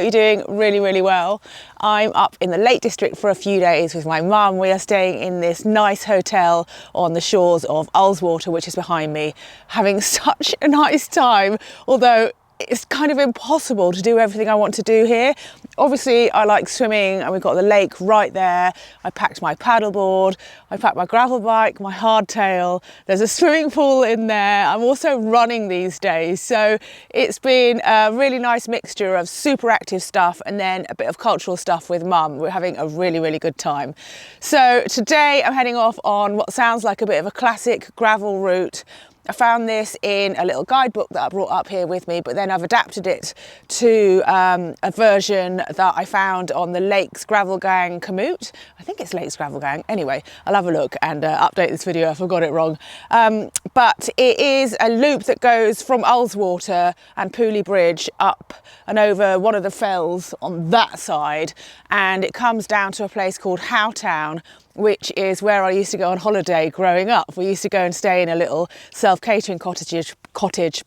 you're doing really, really well. I'm up in the Lake District for a few days with my mum. We are staying in this nice hotel on the shores of Ullswater, which is behind me, having such a nice time, although it's kind of impossible to do everything I want to do here. Obviously, I like swimming and we've got the lake right there. I packed my paddleboard, I packed my gravel bike, my hardtail. There's a swimming pool in there. I'm also running these days. So it's been a really nice mixture of super active stuff and then a bit of cultural stuff with mum. We're having a really, really good time. So today I'm heading off on what sounds like a bit of a classic gravel route. I found this in a little guidebook that I brought up here with me, but then I've adapted it to a version that I found on the Lakes Gravel Gang Commute. I think it's Lakes Gravel Gang. Anyway, I'll have a look and update this video if I got it wrong. But it is a loop that goes from Ullswater and Pooley Bridge up and over one of the fells on that side, and it comes down to a place called Huel, which is where I used to go on holiday growing up. We used to go and stay in a little self-catering cottage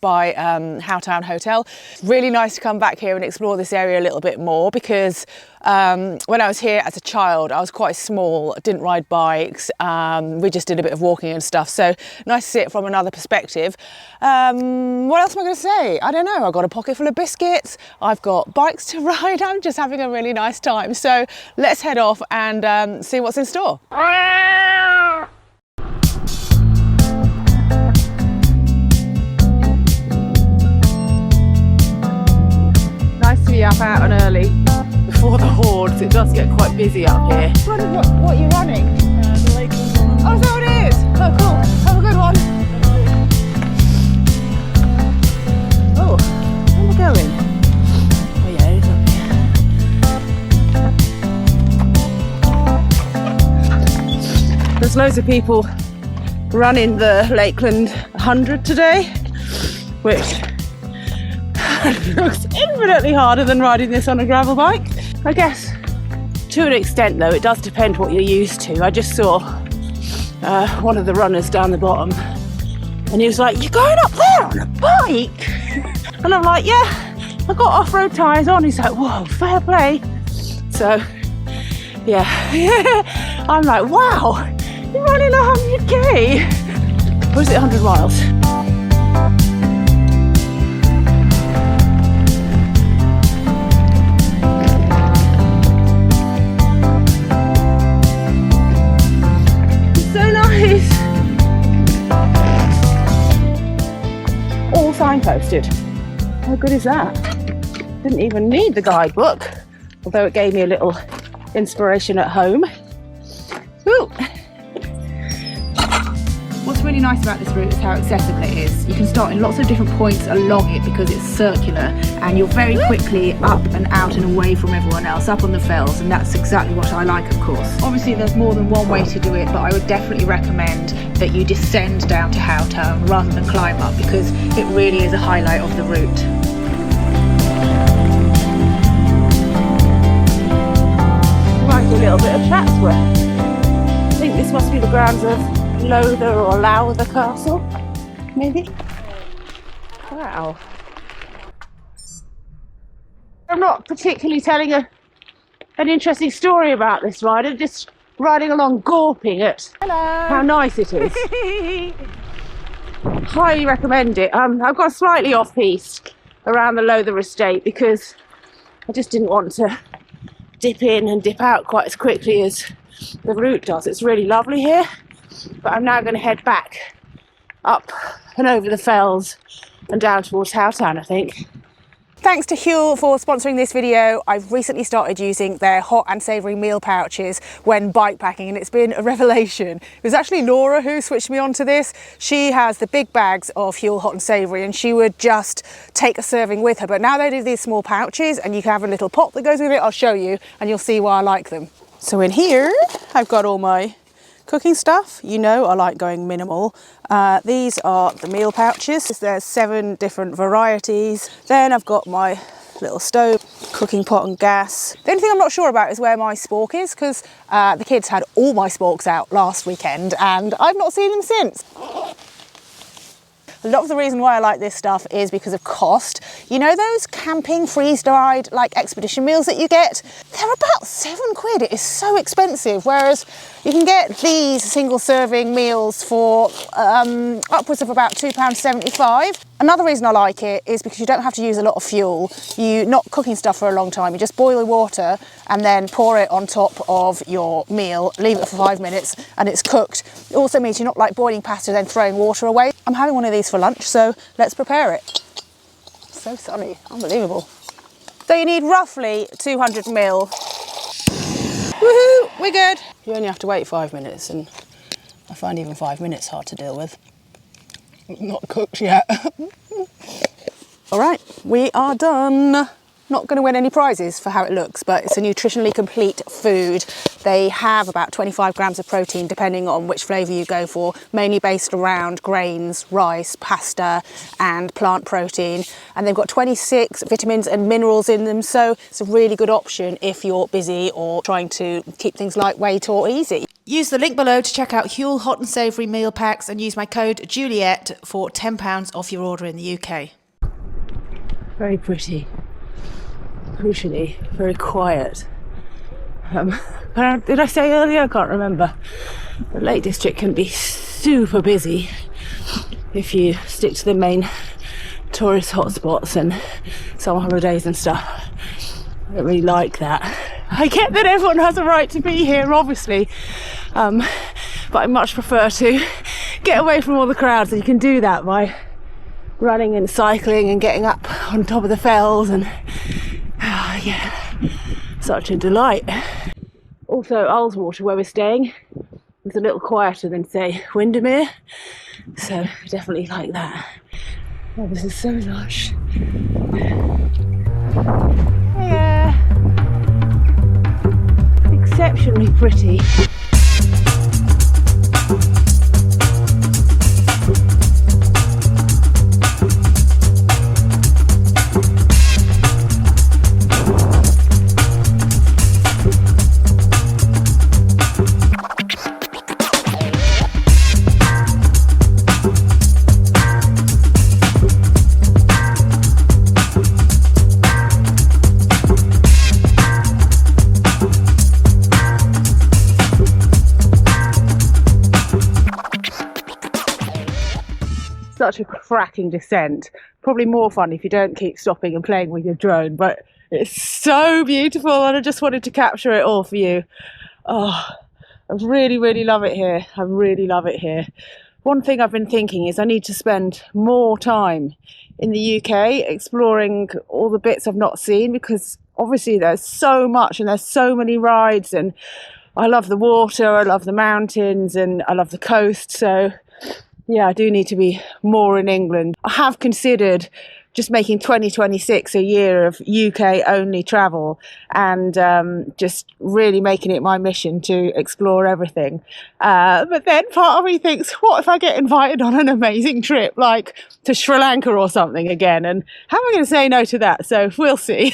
by Huel Hotel. It's really nice to come back here and explore this area a little bit more because when I was here as a child, I was quite small, didn't ride bikes. We just did a bit of walking and stuff. So nice to see it from another perspective. What else am I going to say? I don't know. I've got a pocket full of biscuits. I've got bikes to ride. I'm just having a really nice time. So let's head off and see what's in store. Nice to be up out and early before the hordes. It does get quite busy up here. What are you running? The lake. Oh, so it is. Oh, cool. Have a good one. Oh, where am I going? Oh yeah, it is up here. There's loads of people running the Lakeland 100 today, which looks infinitely harder than riding this on a gravel bike. I guess to an extent though, it does depend what you're used to. I just saw one of the runners down the bottom and he was like, "You're going up there on a bike?" And I'm like, "Yeah, I got off-road tyres on." He's like, "Whoa, fair play." So yeah, I'm like, wow, you're running 100k? Or is it 100 miles? All signposted. How good is that? Didn't even need the guidebook, although it gave me a little inspiration at home. Woo. What's really nice about this route is how accessible it is. You can start in lots of different points along it because it's circular, and you're very quickly up and out and away from everyone else, up on the fells, and that's exactly what I like, of course. Obviously there's more than one way to do it, but I would definitely recommend that you descend down to Huel rather than climb up because it really is a highlight of the route. Might do a little bit of Chatsworth. I think this must be the grounds of Lowther or Lowther Castle, maybe? Wow. I'm not particularly telling an interesting story about this ride, I'm just riding along gawping at how nice it is. Highly recommend it. I've got slightly off-piste around the Lowther estate because I just didn't want to dip in and dip out quite as quickly as the route does. It's really lovely here. But I'm now going to head back up and over the fells and down towards Huel, I think. Thanks to Huel for sponsoring this video. I've recently started using their hot and savoury meal pouches when bikepacking, and it's been a revelation. It was actually Laura who switched me onto this. She has the big bags of Huel hot and savoury and she would just take a serving with her. But now they do these small pouches and you can have a little pot that goes with it. I'll show you and you'll see why I like them. So in here, I've got all my cooking stuff. You know I like going minimal. These are the meal pouches. There's 7 different varieties. Then I've got my little stove, cooking pot and gas. The only thing I'm not sure about is where my spork is because the kids had all my sporks out last weekend and I've not seen them since. A lot of the reason why I like this stuff is because of cost. You know those camping freeze-dried like expedition meals that you get? They're about £7. It is so expensive, whereas you can get these single serving meals for upwards of about £2.75. Another reason I like it is because you don't have to use a lot of fuel. You're not cooking stuff for a long time. You just boil the water and then pour it on top of your meal, leave it for 5 minutes and it's cooked. It also means you're not like boiling pasta then throwing water away. I'm having one of these for lunch, so let's prepare it. So sunny, unbelievable. So you need roughly 200 mil. Woohoo, we're good. You only have to wait 5 minutes, and I find even 5 minutes hard to deal with. Not cooked yet. All right, we are done. Not going to win any prizes for how it looks, but it's a nutritionally complete food. They have about 25 grams of protein, depending on which flavour you go for, mainly based around grains, rice, pasta, and plant protein. And they've got 26 vitamins and minerals in them, so it's a really good option if you're busy or trying to keep things lightweight or easy. Use the link below to check out Huel hot and savoury meal packs and use my code Juliet for £10 off your order in the UK. Very pretty. Crucially, very quiet. Did I say earlier? I can't remember. The Lake District can be super busy if you stick to the main tourist hotspots and summer holidays and stuff. I don't really like that. I get that everyone has a right to be here, obviously, but I much prefer to get away from all the crowds, and you can do that by running and cycling and getting up on top of the fells, and yeah, such a delight. Also, Ullswater, where we're staying, is a little quieter than, say, Windermere, so definitely like that. Oh, this is so lush. Yeah, exceptionally pretty. Such a cracking descent. Probably more fun if you don't keep stopping and playing with your drone, but it's so beautiful and I just wanted to capture it all for you. Oh, I really love it here. I really love it here. One thing I've been thinking is I need to spend more time in the UK exploring all the bits I've not seen, because obviously there's so much and there's so many rides, and I love the water, I love the mountains, and I love the coast. So yeah, I do need to be more in England. I have considered just making 2026 a year of UK only travel, and just really making it my mission to explore everything. But then part of me thinks, what if I get invited on an amazing trip like to Sri Lanka or something again? And how am I going to say no to that? So we'll see.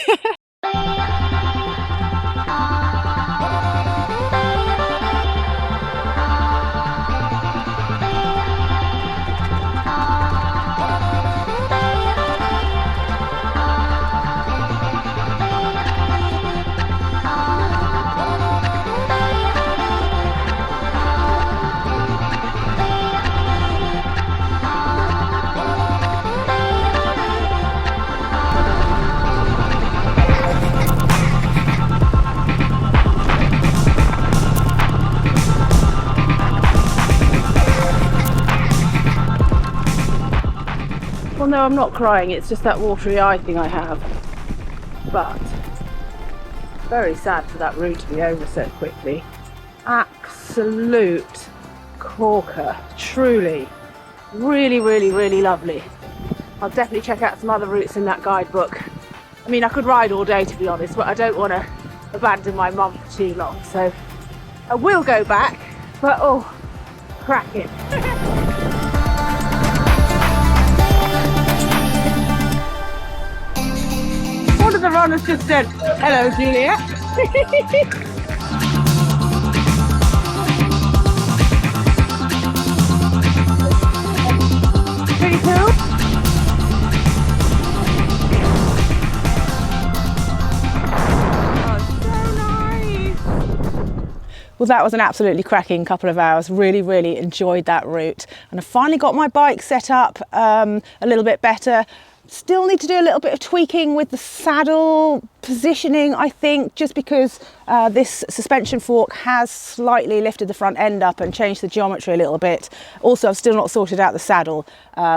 Well, no, I'm not crying, it's just that watery eye thing I have. But very sad for that route to be over so quickly. Absolute corker, truly. Really lovely. I'll definitely check out some other routes in that guidebook. I mean, I could ride all day to be honest, but I don't want to abandon my mum for too long, so I will go back, but oh, cracking. One of the runners just said, "Hello, Juliet." Pretty cool. Well, that was an absolutely cracking couple of hours. Really enjoyed that route. And I finally got my bike set up a little bit better. Still need to do a little bit of tweaking with the saddle positioning, I think, just because this suspension fork has slightly lifted the front end up and changed the geometry a little bit. Also, I've still not sorted out the saddle,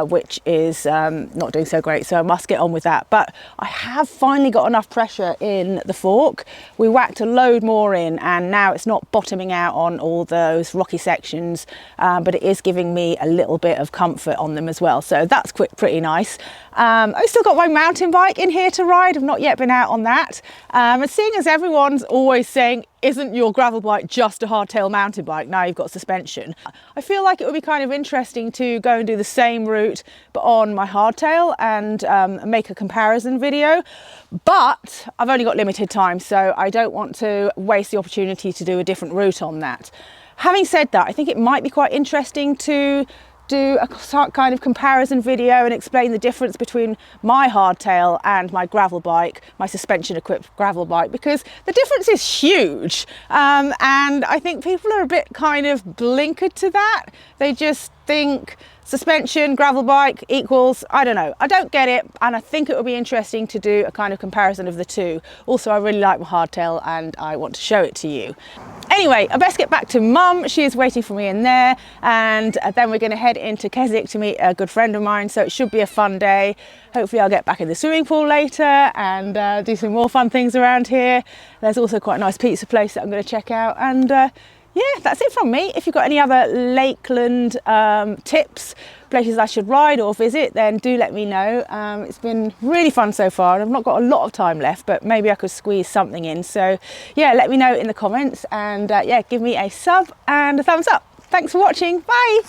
which is not doing so great, so I must get on with that. But I have finally got enough pressure in the fork. We whacked a load more in, and now it's not bottoming out on all those rocky sections, but it is giving me a little bit of comfort on them as well, so that's pretty nice. I've still got my mountain bike in here to ride. I've not yet been out on that. And seeing as everyone's always saying, isn't your gravel bike just a hardtail mountain bike? Now you've got suspension. I feel like it would be kind of interesting to go and do the same route, but on my hardtail, and make a comparison video. But I've only got limited time, so I don't want to waste the opportunity to do a different route on that. Having said that, I think it might be quite interesting to do a kind of comparison video and explain the difference between my hardtail and my gravel bike, my suspension equipped gravel bike, because the difference is huge, and I think people are a bit kind of blinkered to that. They just think suspension, gravel bike equals, I don't know, I don't get it, and I think it would be interesting to do a kind of comparison of the two. Also, I really like my hardtail and I want to show it to you. Anyway, I best get back to Mum. She is waiting for me in there, and then we're going to head into Keswick to meet a good friend of mine, so it should be a fun day. Hopefully I'll get back in the swimming pool later and do some more fun things around here. There's also quite a nice pizza place that I'm going to check out, and yeah, that's it from me. If you've got any other Lakeland tips, places I should ride or visit, then do let me know. It's been really fun so far, and I've not got a lot of time left, but maybe I could squeeze something in. So yeah, let me know in the comments, and yeah, give me a sub and a thumbs up. Thanks for watching. Bye.